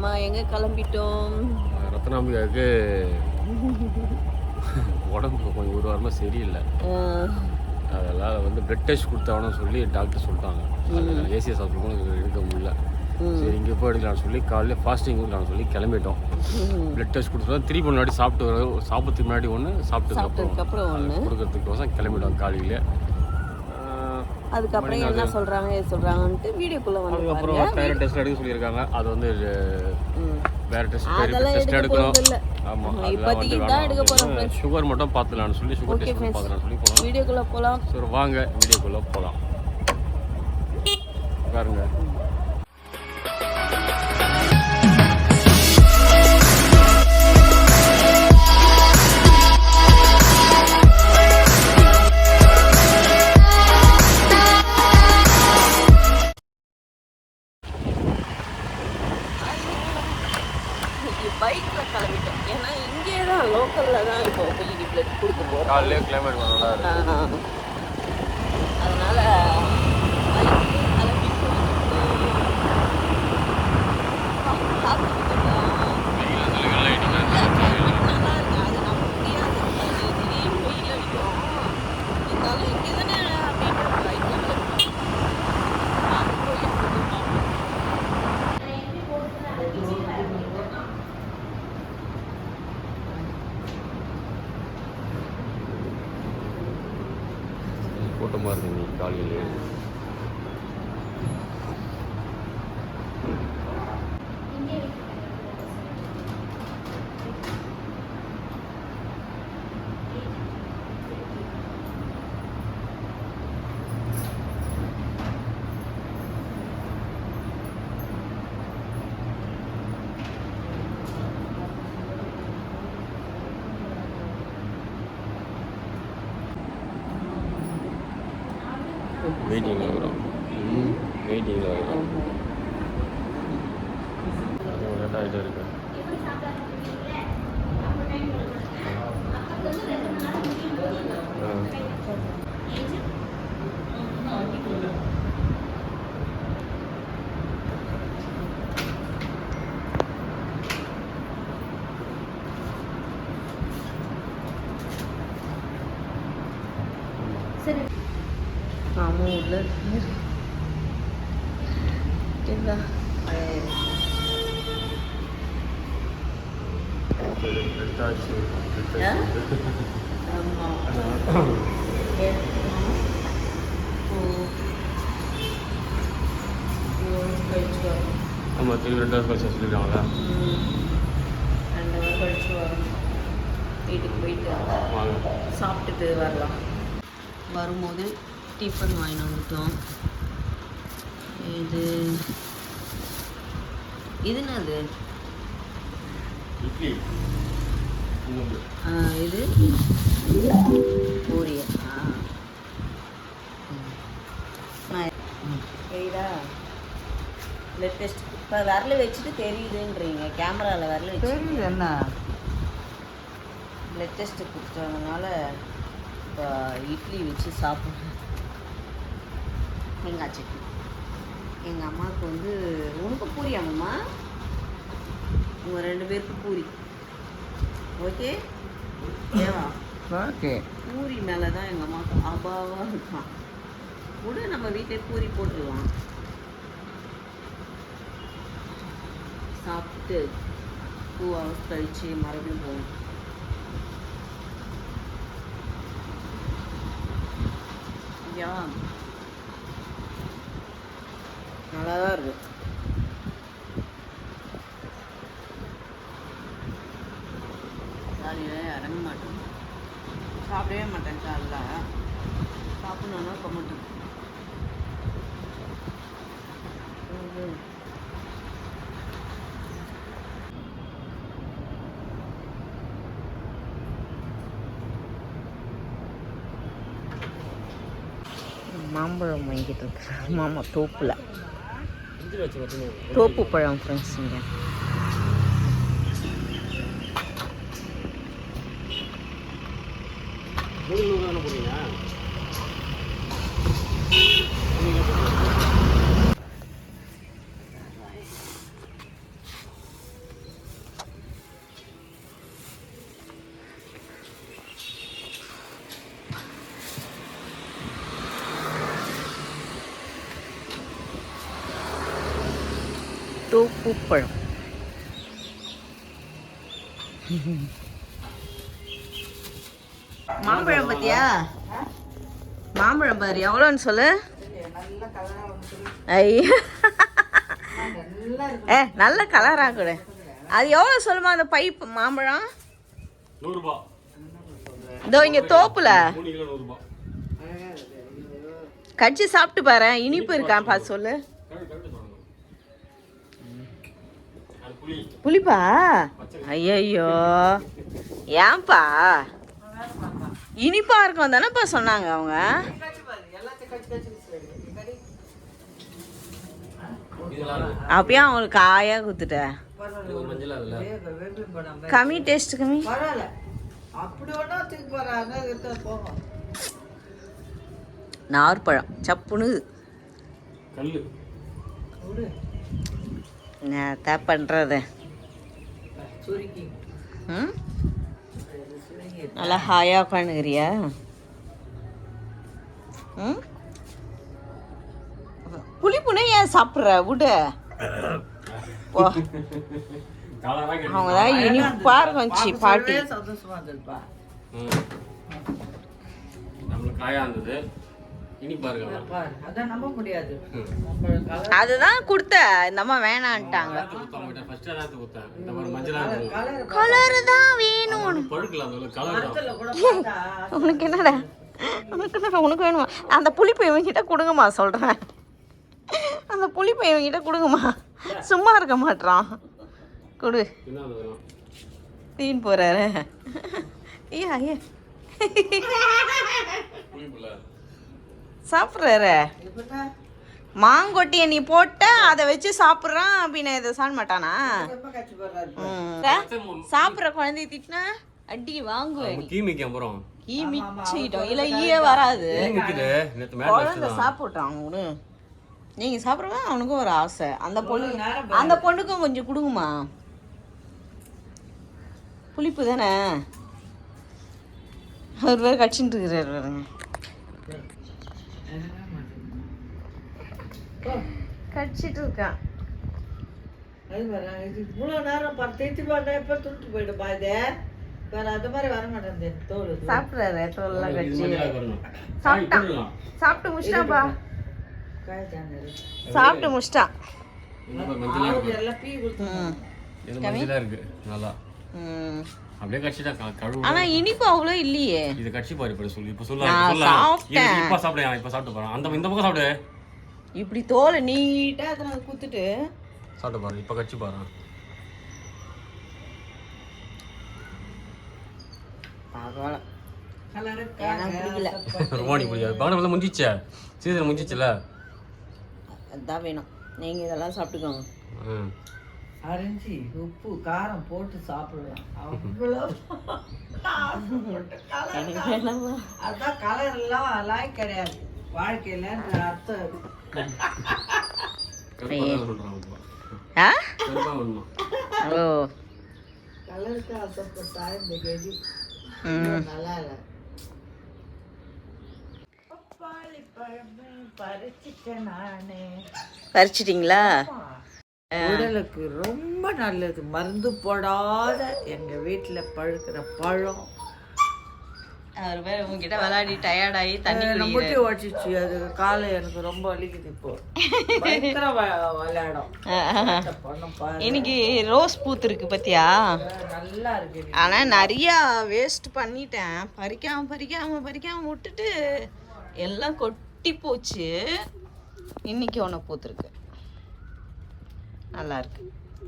நம்ம எங்கே கிளம்பிட்டோம்? ரத்னாம்பிகாவுக்கு உடம்பு கொஞ்சம் ஒரு வாரமாக சரியில்லை. அதெல்லாம் வந்து பிளட் டெஸ்ட் கொடுத்தாங்கன்னு சொல்லி டாக்டர் சொல்லிட்டாங்க. அது ஏசிஎஸ் ஹாஸ்பிட்டல் எடுக்க முடியல. சரி இங்கே போய் எடுக்கலாம்னு சொல்லி காலையில் ஃபாஸ்டிங் கொடுக்கலாம்னு சொல்லி கிளம்பிட்டோம். பிளட் டெஸ்ட் கொடுத்தா திருப்பி முன்னாடி சாப்பிட்றதுக்கு முன்னாடி ஒன்று சாப்பிட்டதுக்கப்புறம் ஒன்று கொடுக்கறதுக்கோசம் கிளம்பிட்டோம் காலையில். அதுக்கப்புறம் என்ன சொல்கிறாங்கன்ட்டு வீடியோக்குள்ளே வந்து அதுக்கப்புறம் வேறு டெஸ்ட் எடுக்க சொல்லியிருக்காங்க. அது வந்து வேறு டெஸ்ட் எடுக்கணும். ஆமாம், இப்போதைக்கு தான் எடுக்க போகிறோம். சுகர் மட்டும் பார்த்துலான்னு சொல்லி சுகர் டெஸ்ட் பார்த்துலான்னு சொல்லி போகலாம். வீடியோக்குள்ளே போகலாம். சரி வாங்க வீடியோக்குள்ளே போகலாம். பாருங்க பைக்கில் கிளம்பிட்டோம். ஏன்னா இங்கே தான் லோக்கலில் தான் இப்போ போய் பிளட் கொடுக்க போகிறோம். காலையிலே கிளைமேட் நல்லா இருக்கு. அதனால் கூட்டமாக இருக்கு நீ காலையிலே. வெயிட்டிங்கில் வரும். வெயிட்டிங்கில் வரும். அது லேட் ஆகிட்டே இருக்கு. சரி ஆமாம் உள்ள என்ன ஆமாம் திரும்பி 2 hours கழிச்சு சொல்லியிருக்காங்களா? 2 hour கழிச்சு வரும். வீட்டுக்கு போயிட்டு சாப்பிட்டுட்டு வரலாம். வரும்போது டிஃபன் வாங்கிட்டு வந்துட்டோம். இது என்னது? இட்லி. இது பூரி. தெரியுதா? பிளட் டெஸ்ட் இப்போ விரல வச்சுட்டு தெரியுதுன்றீங்க. கேமராவில் விரல வச்சு தெரியுது. என்ன பிளட் டெஸ்ட்டு கொடுத்ததுனால இப்போ இட்லி வச்சு சாப்பிட்றேன். தேங்காய் சட்னி. எங்கள் அம்மாவுக்கு வந்து உனக்கு பூரி அம்மா, உங்கள் 2 பேருக்கு பூரி. ஓகே ஏவா? ஓகே. பூரி மேலே தான் எங்கள் அம்மாவுக்கு அபாவாக இருக்கான். கூட நம்ம வீட்டை பூரி போட்டுடலாம். சாப்பிட்டு 2 hours கழித்து மறுபடியும் போகணும். யா நல்லா தான் இருக்குது. காலையில் இறங்க மாட்டேன், சாப்பிடவே மாட்டேன். காலையில் சாப்பிட்ணுன்னா கம்மட்டும். மாம்பழம் வாங்கிட்டு இருக்கிறார் மாமா தோப்பில். தோப்பு பழம் ஃப்ரெண்ட்ஸ். இங்கே தோப்பு பழம். மாம்பழம் பத்தியா? மாம்பழம் பாரு எவ்வளோன்னு சொல்லு. ஐயா நல்ல கலரா கூட. அது எவ்வளோ சொல்லுமா அந்த பைப் மாம்பழம்? 100 ரூபாய். இதோ இங்க தோப்புல 3 கிலோ 100 ரூபாய். கடிச்சு சாப்பிட்டு பாரு, இனிப்பு இருக்கான்னு பார்த்து சொல்லு. புளிப்பா? ஐயோ ஏன்பா? இனிப்பா இருக்கும் தானேப்பா சொன்னாங்க அவங்க. அப்பயே அவங்களுக்கு காயா குத்துட்ட. கம்மி டேஸ்ட் கம்மி. நார்பழம் சப்புனு என்ன பண்றது? நல்லா ஹாயா உட்காந்துக்கிறியா? புளிப்புனே ஏன் சாப்பிட்ற? விடு. அவங்க தான் இனிப்பா இருக்கும் பாட்டி. அதுதான் கொடுத்த இந்த அம்மா வேணான்ட்டாங்க. கலரு தான் வேணும். உனக்கு என்னடா? உனக்கு வேணுமா? அந்த புளிப்பு இவங்கிட்ட கொடுங்கம்மா சொல்றேன். அந்த புளிப்பை இவங்கிட்ட கொடுங்கம்மா. சும்மா இருக்க மாட்டான். கொடு. தீன் போறாரு. ஐயா ஐயா சாப்பிட்றாரு. மாங்கொட்டியை நீ போட்ட அதை வச்சு சாப்பிட்றான். அப்படின்னா இதை சாப்பிட மாட்டானா? சாப்பிட்ற குழந்தைய திட்டினா அடி வாங்குவேன். ஈ மிச்சிட்டோம். இல்லை ஈயே வராது. குழந்தை சாப்பிட்டான் அவனு. நீங்கள் சாப்பிட்றவா? அவனுக்கும் ஒரு ஆசை. அந்த பொண்ணுக்கும் கொஞ்சம் கொடுங்கம்மா. புளிப்பு தானே. ஒரு பேர் கடிச்சுட்டு இருக்கிறாரு பாருங்க. கடிச்சிட்டு இருக்கான். இவ்வளோ நேரம் தேய்ச்சி பார்த்தா எப்போ துட்டு போயிடுப்பா இது. வேற அது மாதிரி வர மாட்டேன். தோல் சாப்பிட்றாரு. தோல்லாம் கடிச்சு சாப்பிட்டான். சாப்பிட்டு முடிச்சிட்டாப்பா. சாப்பிட்டு முடிச்சிட்டான். ஆனா இனிப்பு அவ்வளோ இல்லையே. இது கட்சி பாரு. இப்ப சொல்லு. இப்ப சொல்லு. இப்ப சாப்பிடு. இப்ப சாப்பிட்டு பாரு. அந்த இந்த பக்கம் சாப்பிடு. இப்படி தோலை நீட்டா அதை குத்துட்டு சாப்பிட்டு பாரு. இப்ப கட்சி பாரு. ரோமானி பிடிக்காது. பாடம் முடிஞ்சிச்சே. சீசன் முடிஞ்சிச்சுல. அதான் வேணும். நீங்க இதெல்லாம் சாப்பிட்டுக்கோங்க. அரிஞ்சி உப்பு காரம் போட்டு சாப்பிடலாம். அவ்வளோ அதான் கலர் எல்லாம் லாய் கிடையாது வாழ்க்கையில. அர்த்தம் கலருக்கு ஆசைப்பட்டா இந்த கெடி நல்லா இல்லை. பப்பாளி பழமே பறிச்சிட்டேன் நானே. பறிச்சிட்டிங்களா? உடலுக்கு ரொம்ப நல்லது. மருந்து போடாத எங்க வீட்டுல பழுக்கிற பழம். அவர் பேர் உங்ககிட்ட விளையாடி டயர்டாகி தண்ணி முட்டி ஓடிச்சு. அது காலை எனக்கு ரொம்ப வலிக்குது. இப்போ விளையாடும். இன்னைக்கு ரோஸ் பூத்து இருக்கு பத்தியா? நல்லா இருக்கு. ஆனா நிறைய வேஸ்ட் பண்ணிட்டேன். பறிக்காம விட்டுட்டு எல்லாம் கொட்டி போச்சு. இன்னைக்கு ஒன்று பூத்துருக்கு. நல்லா இருக்கு.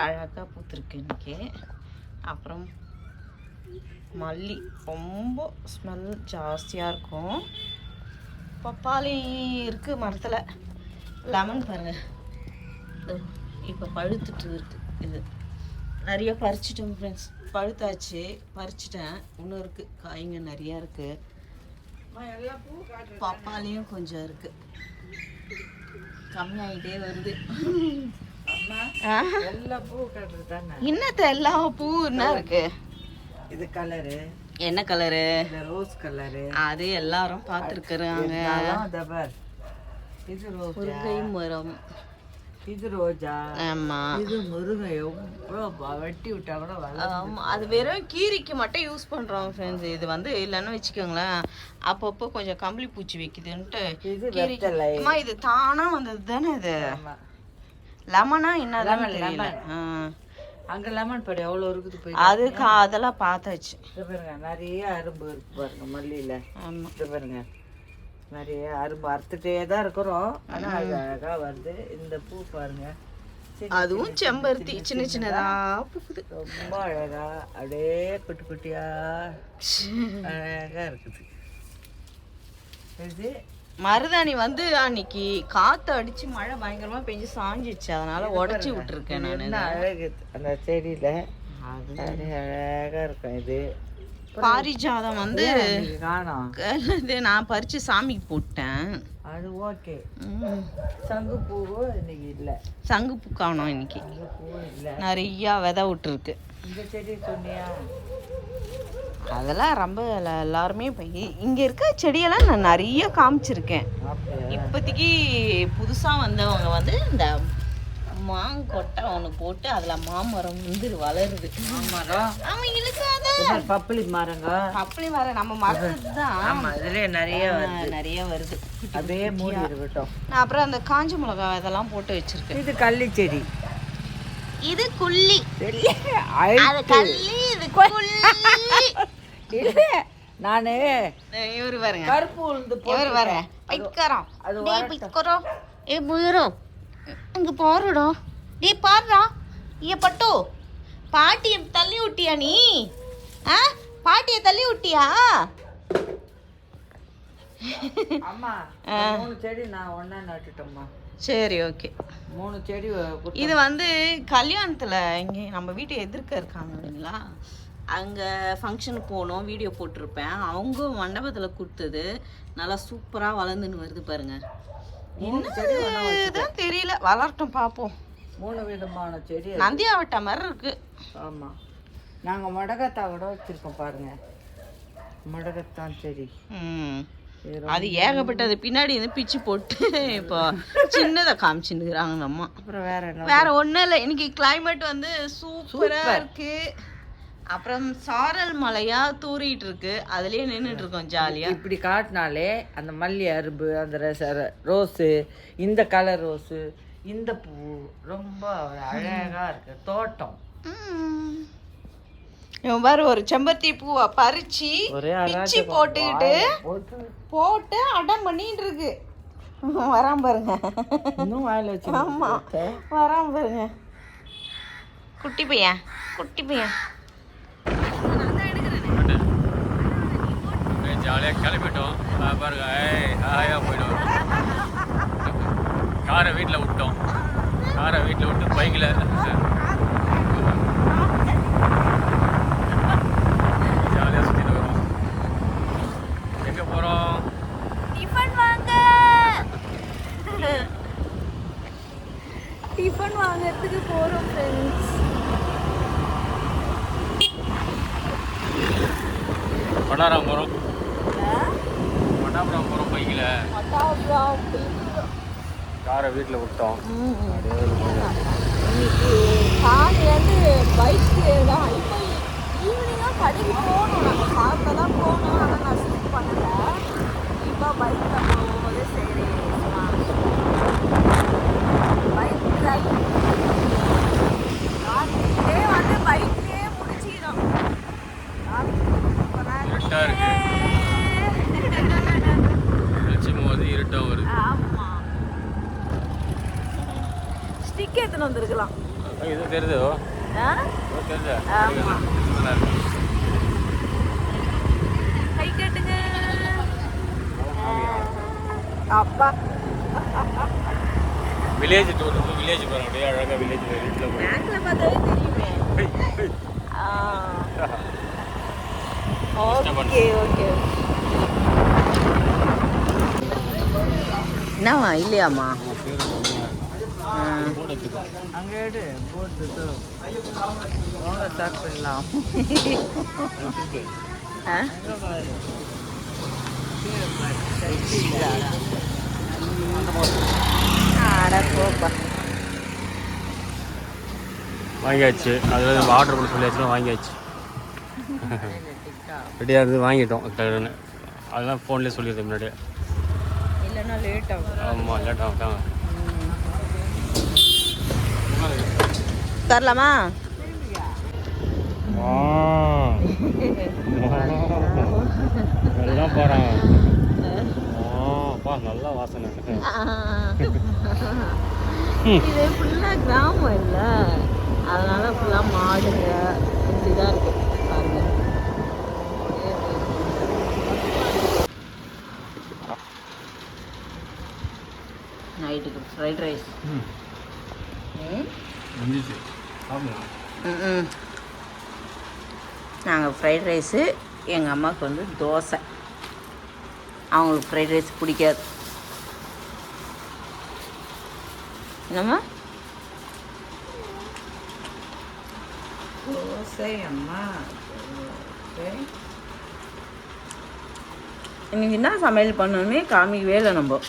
அழகா பூத்துருக்கு இன்னைக்கு. அப்புறம் மல்லி ரொம்ப ஸ்மெல் ஜாஸ்தியாக இருக்கும். பப்பாளி இருக்குது மரத்தில். லெமன் பாருங்கள். இப்போ பழுத்துட்டு இருக்கு. இது நிறைய பறிச்சிட்டோம் ஃப்ரெண்ட்ஸ். பழுத்தாச்சு. பறிச்சிட்டேன். இன்னும் இருக்குது. காய்ங்க நிறையா இருக்குது. பப்பாளியும் கொஞ்சம் இருக்குது. கம்மியாகிட்டே வருது. இன்னத்த எல்லா பூ என்ன இருக்கு? இது கலரு என்ன கலரு? Rose colour. அது எல்லாரும் பார்த்துருக்குறாங்க. இது ரோஸ். முருங்கை மரம். இது ரோஜா. ஆமா இது முருங்கை. எவ்வளோ வெட்டி விட்டா கூட ஆமா அது வெறும் கீரிக்கு மட்டும் யூஸ் பண்றோம் ஃப்ரெண்ட்ஸ். இது வந்து இல்லைன்னு வச்சுக்கோங்களேன் அப்பப்போ கொஞ்சம் கம்பளி பூச்சி வைக்குதுன்ட்டு அம்மா இது தானா வந்தது தானே இது. லெமனா என்னதான் தெரியல. அங்க லெமன் படி எவ்வளோ இருக்குது போய் அது அதெல்லாம் பார்த்தாச்சு. பாருங்க நிறைய அரும்பு இருக்கு பாருங்க மல்லியில. ஆமா இது பாருங்க நிறைய அரும்பு அறுத்துட்டே தான் இருக்கிறோம். ஆனா அழகா வருது. இந்த பூ பாருங்க அதுவும் செம்பருத்தி சின்ன சின்னதா பூக்குது. ரொம்ப அழகா அப்படியே குட்டி குட்டியா அழகா இருக்குது. இது மருதாணி வந்து அன்னைக்கு காத்து அடிச்சு மழை பயங்கரமா பெஞ்சு சாஞ்சிச்சு. அதனால உடச்சி விட்டுருக்கேன் நான். அழகு அந்த செடியில அழகா இருக்கும். இது பாரிஜாதம் வந்து காணோம். நான் பறிச்சு சாமிக்கு போட்டேன். அது ஓகே. சங்கு பூவு இன்னைக்கு இல்ல. சங்கு பூ காணோம் இன்னைக்கு. பூ இல்ல. நிறைய விதை விட்டுருக்கு. இந்த செடி சொன்னியா? அதெல்லாம் ரொம்ப எல்லாருமே இப்போ இங்கே இருக்க செடியெல்லாம் நான் நிறைய காமிச்சிருக்கேன். இப்போதைக்கு புதுசாக வந்தவங்க வந்து இந்த மாங்கொட்டை ஒன்று போட்டு அதில் மாமரம் வந்து வளருது. மாமரம் ஆமாம் இழுக்காதான் பப்பளி மரங்க. பப்பளி மரம் நம்ம மரத்து தான். ஆமாம் இதுலேயே நிறைய வருது. அப்படியே மூடி இருக்கட்டும். நான் அப்புறம் அந்த காஞ்ச மிளகா இதெல்லாம் போட்டு வச்சுருக்கேன். இது கள்ளி செடி. இது குள்ளி. அது கள்ளி இது குள்ளி. நானு இவரு பாருங்க கருப்பு உளுந்து இவரு பாருங்க பைக்கறோம். டேய் பைக்கறோம். ஏ புயரோ அங்க பாருடா. டேய் பாருடா. ஏ பட்டு பாட்டியை தள்ளி விட்டியா நீ? பாட்டியை தள்ளி விட்டியா? அம்மா 3 செடி நான் ஒண்ணா நட்டுட்டேம்மா. சரி ஓகே 3 செடி. இது வந்து கல்யாணத்தில் இங்கே நம்ம வீட்டு எதிர்க்க இருக்காங்க இல்லைங்களா, அங்கே ஃபங்க்ஷனுக்கு போனோம், வீடியோ போட்டிருப்பேன். அவங்க மண்டபத்தில் கொடுத்தது நல்லா சூப்பராக வளர்ந்துன்னு வருது பாருங்க. இன்னும் தெரியல, வளரட்டும் பார்ப்போம். 3 விதமான செடி நந்தியாவட்டா மாதிரி இருக்கு. ஆமாம் நாங்கள் மொடகத்தா கூட வச்சுருக்கோம் பாருங்க. மொடகத்தான் செடி. அது ஏகப்பட்டது பின்னாடி வந்து பிச்சு போட்டு இப்போ சின்னதை காமிச்சுன்னுக்குறாங்க நம்ம. அப்புறம் வேற ஒன்றும் இல்லை. இன்னைக்கு கிளைமேட் வந்து சூப்பராக இருக்கு. அப்புறம் சாரல் மலையா தூரிட்டு இருக்கு, அதுலயே நின்றுட்டு இருக்கோம் ஜாலியா. இப்படி காட்டினாலே அந்த மல்லி அரும்பு, அந்த ரோஸு, இந்த கலர் ரோஸு, இந்த பூ ரொம்ப அழகா இருக்கு தோட்டம். இவன் பாரு ஒரு செம்பருத்தி பூவை பறிச்சு பிச்சு போட்டுக்கிட்டு போட்டு அடம் பண்ணிட்டு இருக்கு. வராம பாருங்க. இன்னும் வாயில வச்சு. ஆமா வராம பாருங்க. குட்டி பையன் குட்டி பையன் ஜாலியாக கிளம்பிட்டோம் பாருங்க. ஹாயாக போயிடும். காரை வீட்டில் விட்டோம். காரை வீட்டில் விட்டு பைக்கில் ஜாலியாக சுற்றிட்டு வரோம். எங்கே போகிறோம்? டிஃபன் வாங்க. டிஃபன் வாங்கிறதுக்கு போகிறோம் ஃப்ரெண்ட்ஸ். பண்டாரம் போகிறோம். பண்டாபுரம் போகிறோம் பைக்கில். காரை வீட்டில் விட்டோம். இன்னைக்கு காலையிலேருந்து பைக்கு தான். இப்போ ஈவினிங்காக கடைக்கு போகணும். நாங்கள் காரில் தான் போகணும். ஆனால் நான் ஸ்லிப் பண்ணலை. இப்போ பைக்கில் போகும்போது சரி பைக் டிரைவிங் வந்து பைக்லேயே முடிச்சிடும். இருட்டாக இருக்கு. வெளிச்சமும் வருது, இருட்டாக வருது. ஆமாம் ஸ்டிக் எடுத்துன்னு வந்துருக்கலாம். இது தெரியுதோ? தெரியுதா? கை கட்டுங்க அப்பா. Village tour. வில்லேஜ் போகிறோம். அப்படியே அழகாக வில்லேஜ் வீட்டில் போய் பேங்க்ல பார்த்தாலே தெரியுமே. Okay okay. என்னவா இல்லையாம்மா? அங்கே எடு போட்டு வாங்க ஸ்டார்ட் பண்ணலாம். அட போப்பா. வாங்கியாச்சு. அதில் நம்ம ஆர்டர் பண்ண சொல்லியாச்சுன்னா வாங்கியாச்சு. ரெடியாக இருந்து வாங்கிட்டோம். அதெல்லாம் ஃபோன்லேயே சொல்லிடுது முன்னாடியே. இல்லைன்னா லேட் ஆகும். ஆமாம், லேட் ஆகிட்டாங்க. தரலாமா? எல்லாம் போகிறாங்க. நல்லா வாசனை. இது ஃபுல்லாக கிராமம் இல்லை, அதனால ஃபுல்லாக மாடுங்க இப்படிதான் இருக்கும் பாருங்க. நைட்டுக்கு ஃப்ரைட் ரைஸ். நாங்கள் ஃப்ரைட் ரைஸு, எங்கள் அம்மாவுக்கு வந்து தோசை. அவங்களுக்கு ஃப்ரைட் ரைஸ் பிடிக்காது. என்னம்மா? தோசை அம்மா. இன்னைக்கு என்ன சமையல் பண்ணணுமே காமிக்கவே இல்லை நம்ம.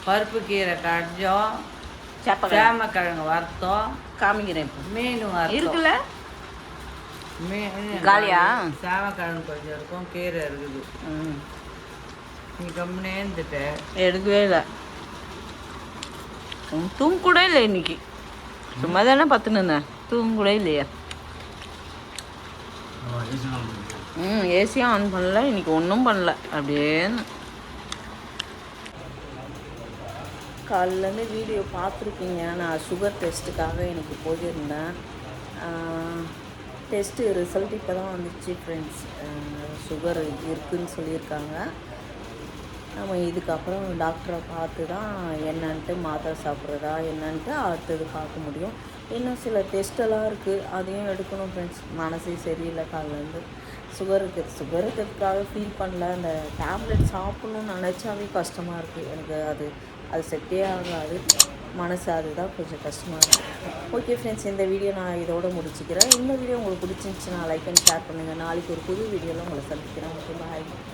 பருப்பு கீரை கடைஞ்சோம், சேமக்கிழங்கு வறுத்தோம், காமிக்கிறேன் இப்போ. மீன் வறுத்தோம். இருக்குல்ல? மீன் காலியா? சேமக்கிழங்கு கொஞ்சம் இருக்கும், கீரை இருக்குது. நீ கம்முனே இருந்துட்ட. எடுக்கவே இல்லை. தூங்க கூட இல்லை இன்னைக்கு. சும்மா தானே பார்த்துன்னு இருந்தேன். தூங்க கூட இல்லையா? ஏசியும் ஆன் பண்ணல, இன்னைக்கு ஒன்றும் பண்ணல. அப்படியே காலையிலேருந்து வீடியோ பார்த்துருக்கீங்க. நான் சுகர் டெஸ்ட்டுக்காக எனக்கு போயிருந்தேன். டெஸ்ட்டு ரிசல்ட் இப்போ தான் வந்துச்சு ஃப்ரெண்ட்ஸ். சுகர் இருக்குதுன்னு சொல்லியிருக்காங்க. நம்ம இதுக்கப்புறம் டாக்டரை பார்த்து தான் என்னன்ட்டு மாத்திரை சாப்பிட்றதா என்னன்ட்டு அடுத்தது பார்க்க முடியும். இன்னும் சில டெஸ்ட்டெல்லாம் இருக்குது, அதையும் எடுக்கணும் ஃப்ரெண்ட்ஸ். மனசே சரியில்லை காலையிலேருந்து. சுகர் இருக்கிறதுக்காக ஃபீல் பண்ணல. அந்த டேப்லெட் சாப்பிட்ணுன்னு நினச்சாவே கஷ்டமாக இருக்குது எனக்கு. அது செட்டே ஆகாது மனசு. அதுதான் கொஞ்சம் கஷ்டமாக இருக்குது. ஓகே ஃப்ரெண்ட்ஸ், இந்த வீடியோ நான் இதோட முடிச்சுக்கிறேன். இந்த வீடியோ உங்களுக்கு பிடிச்சிருந்துச்சுன்னா லைக் அண்ட் ஷேர் பண்ணுங்கள். நாளைக்கு ஒரு புது வீடியோவில் உங்களை சந்திக்கிறேன். ஓகே, பாய்.